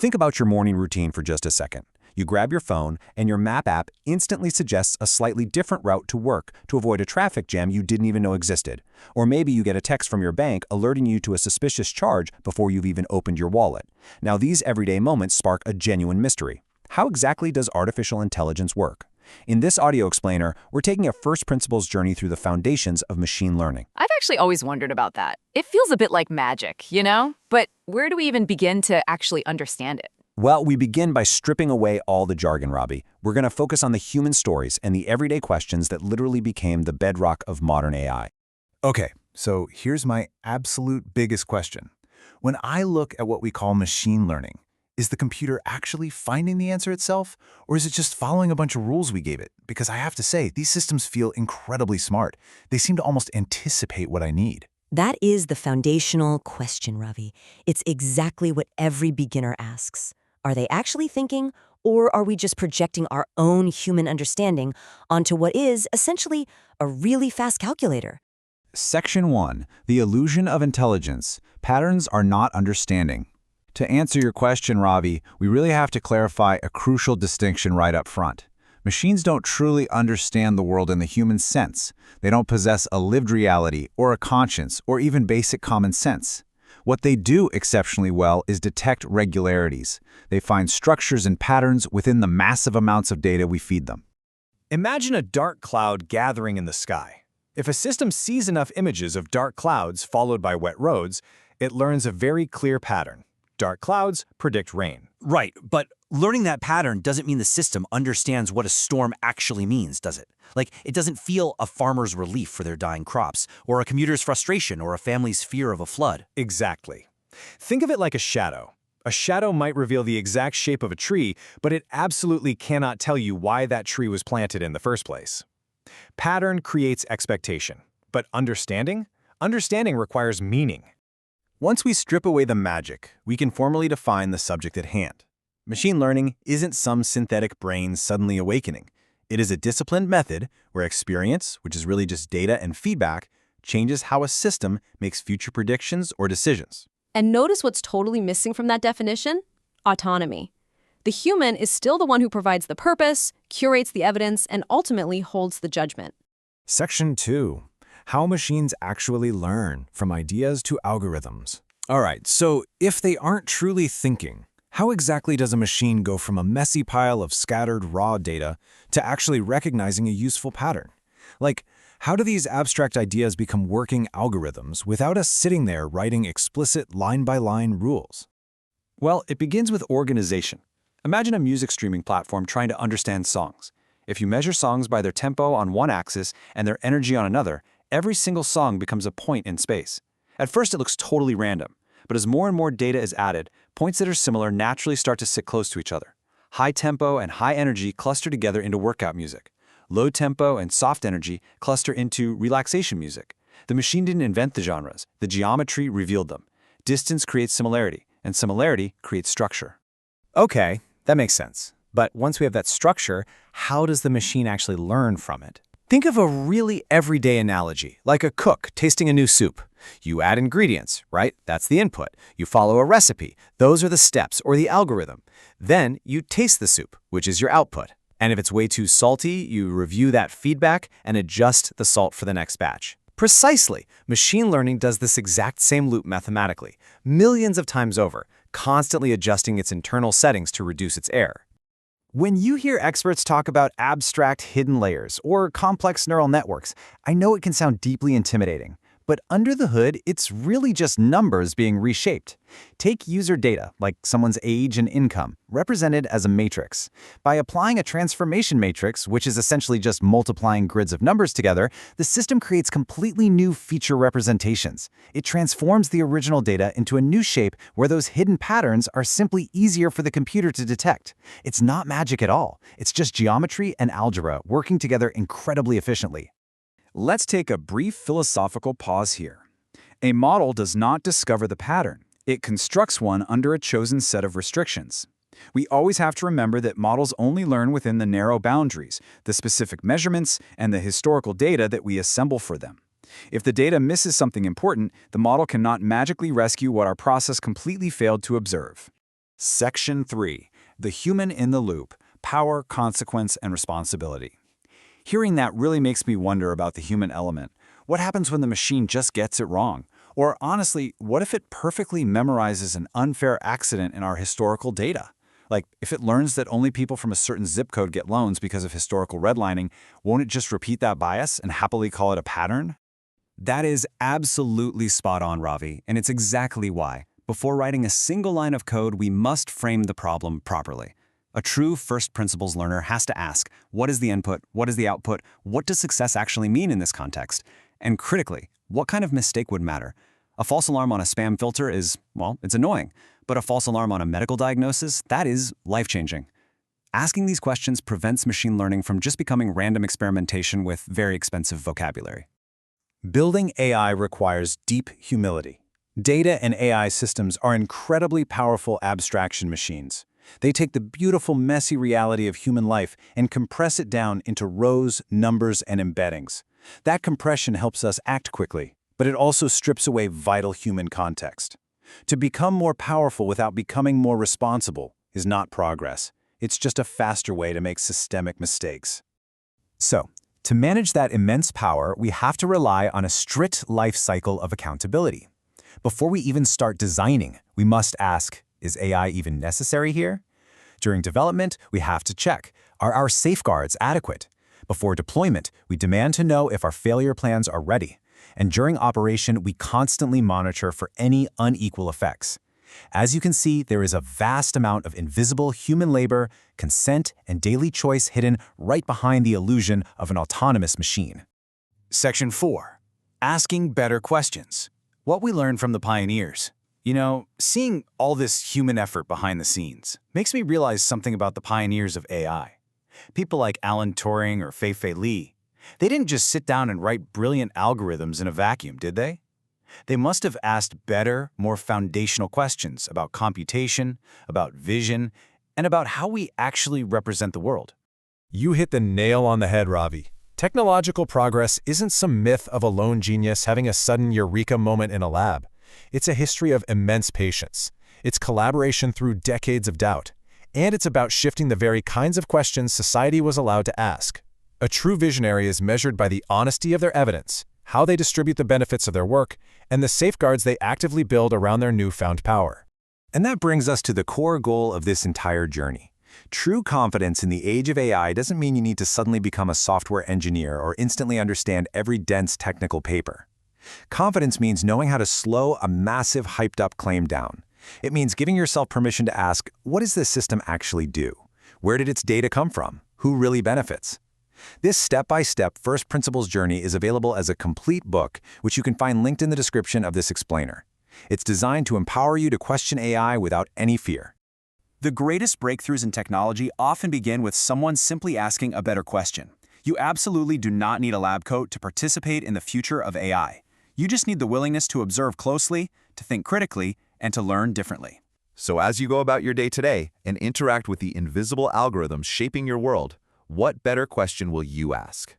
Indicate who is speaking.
Speaker 1: Think about your morning routine for just a second. You grab your phone, and your map app instantly suggests a slightly different route to work to avoid a traffic jam you didn't even know existed. Or maybe you get a text from your bank alerting you to a suspicious charge before you've even opened your wallet. Now, these everyday moments spark a genuine mystery. How exactly does artificial intelligence work? In this audio explainer, we're taking a first principles journey through the foundations of machine learning.
Speaker 2: I've actually always wondered about that. It feels a bit like magic, you know? But where do we even begin to actually understand it?
Speaker 1: Well, we begin by stripping away all the jargon, Robbie. We're going to focus on the human stories and the everyday questions that literally became the bedrock of modern AI.
Speaker 3: Okay, so here's my absolute biggest question. When I look at what we call machine learning, is the computer actually finding the answer itself, or is it just following a bunch of rules we gave it? Because I have to say, these systems feel incredibly smart. They seem to almost anticipate what I need.
Speaker 4: That is the foundational question, Ravi. It's exactly what every beginner asks. Are they actually thinking, or are we just projecting our own human understanding onto what is, essentially, a really fast calculator?
Speaker 1: Section 1. The illusion of intelligence. Patterns are not understanding. To answer your question, Ravi, we really have to clarify a crucial distinction right up front. Machines don't truly understand the world in the human sense. They don't possess a lived reality or a conscience or even basic common sense. What they do exceptionally well is detect regularities. They find structures and patterns within the massive amounts of data we feed them.
Speaker 5: Imagine a dark cloud gathering in the sky. If a system sees enough images of dark clouds followed by wet roads, it learns a very clear pattern. Dark clouds predict rain.
Speaker 6: Right, but learning that pattern doesn't mean the system understands what a storm actually means, does it? Like, it doesn't feel a farmer's relief for their dying crops, or a commuter's frustration, or a family's fear of a flood.
Speaker 5: Exactly. Think of it like a shadow. A shadow might reveal the exact shape of a tree, but it absolutely cannot tell you why that tree was planted in the first place. Pattern creates expectation, but understanding? Understanding requires meaning. Once we strip away the magic, we can formally define the subject at hand. Machine learning isn't some synthetic brain suddenly awakening. It is a disciplined method where experience, which is really just data and feedback, changes how a system makes future predictions or decisions.
Speaker 7: And notice what's totally missing from that definition? Autonomy. The human is still the one who provides the purpose, curates the evidence, and ultimately holds the judgment.
Speaker 3: Section 2. How machines actually learn, from ideas to algorithms. All right, so if they aren't truly thinking, how exactly does a machine go from a messy pile of scattered raw data to actually recognizing a useful pattern? Like, how do these abstract ideas become working algorithms without us sitting there writing explicit line-by-line rules?
Speaker 1: Well, it begins with organization. Imagine a music streaming platform trying to understand songs. If you measure songs by their tempo on one axis and their energy on another, every single song becomes a point in space. At first, it looks totally random, but as more and more data is added, points that are similar naturally start to sit close to each other. High tempo and high energy cluster together into workout music. Low tempo and soft energy cluster into relaxation music. The machine didn't invent the genres. The geometry revealed them. Distance creates similarity, and similarity creates structure.
Speaker 5: Okay, that makes sense. But once we have that structure, how does the machine actually learn from it? Think of a really everyday analogy, like a cook tasting a new soup. You add ingredients, right? That's the input. You follow a recipe. Those are the steps or the algorithm. Then you taste the soup, which is your output. And if it's way too salty, you review that feedback and adjust the salt for the next batch. Precisely. Machine learning does this exact same loop mathematically, millions of times over, constantly adjusting its internal settings to reduce its error. When you hear experts talk about abstract hidden layers or complex neural networks, I know it can sound deeply intimidating. But under the hood, it's really just numbers being reshaped. Take user data, like someone's age and income, represented as a matrix. By applying a transformation matrix, which is essentially just multiplying grids of numbers together, the system creates completely new feature representations. It transforms the original data into a new shape where those hidden patterns are simply easier for the computer to detect. It's not magic at all. It's just geometry and algebra working together incredibly efficiently.
Speaker 1: Let's take a brief philosophical pause here. A model does not discover the pattern. It constructs one under a chosen set of restrictions. We always have to remember that models only learn within the narrow boundaries, the specific measurements, and the historical data that we assemble for them. If the data misses something important, the model cannot magically rescue what our process completely failed to observe. Section 3. The human in the loop: power, consequence, and responsibility. Hearing that really makes me wonder about the human element. What happens when the machine just gets it wrong? Or honestly, what if it perfectly memorizes an unfair accident in our historical data? Like, if it learns that only people from a certain zip code get loans because of historical redlining, won't it just repeat that bias and happily call it a pattern?
Speaker 3: That is absolutely spot on, Ravi, and it's exactly why. Before writing a single line of code, we must frame the problem properly. A true first principles learner has to ask, what is the input? What is the output? What does success actually mean in this context? And critically, what kind of mistake would matter? A false alarm on a spam filter is, well, it's annoying. But a false alarm on a medical diagnosis, that is life-changing. Asking these questions prevents machine learning from just becoming random experimentation with very expensive vocabulary.
Speaker 5: Building AI requires deep humility. Data and AI systems are incredibly powerful abstraction machines. They take the beautiful, messy reality of human life and compress it down into rows, numbers, and embeddings. That compression helps us act quickly, but it also strips away vital human context. To become more powerful without becoming more responsible is not progress. It's just a faster way to make systemic mistakes. So, to manage that immense power, we have to rely on a strict life cycle of accountability. Before we even start designing, we must ask, is AI even necessary here? During development, we have to check, are our safeguards adequate? Before deployment, we demand to know if our failure plans are ready. And during operation, we constantly monitor for any unequal effects. As you can see, there is a vast amount of invisible human labor, consent, and daily choice hidden right behind the illusion of an autonomous machine.
Speaker 6: Section 4. Asking better questions. What we learned from the pioneers. You know, seeing all this human effort behind the scenes makes me realize something about the pioneers of AI. People like Alan Turing or Fei-Fei Li. They didn't just sit down and write brilliant algorithms in a vacuum, did they? They must have asked better, more foundational questions about computation, about vision, and about how we actually represent the world.
Speaker 3: You hit the nail on the head, Ravi. Technological progress isn't some myth of a lone genius having a sudden eureka moment in a lab. It's a history of immense patience. It's collaboration through decades of doubt. And it's about shifting the very kinds of questions society was allowed to ask. A true visionary is measured by the honesty of their evidence, how they distribute the benefits of their work, and the safeguards they actively build around their newfound power.
Speaker 1: And that brings us to the core goal of this entire journey. True confidence in the age of AI doesn't mean you need to suddenly become a software engineer or instantly understand every dense technical paper. Confidence means knowing how to slow a massive, hyped-up claim down. It means giving yourself permission to ask, what does this system actually do? Where did its data come from? Who really benefits? This step-by-step first principles journey is available as a complete book, which you can find linked in the description of this explainer. It's designed to empower you to question AI without any fear.
Speaker 6: The greatest breakthroughs in technology often begin with someone simply asking a better question. You absolutely do not need a lab coat to participate in the future of AI. You just need the willingness to observe closely, to think critically, and to learn differently.
Speaker 8: So as you go about your day today and interact with the invisible algorithms shaping your world, what better question will you ask?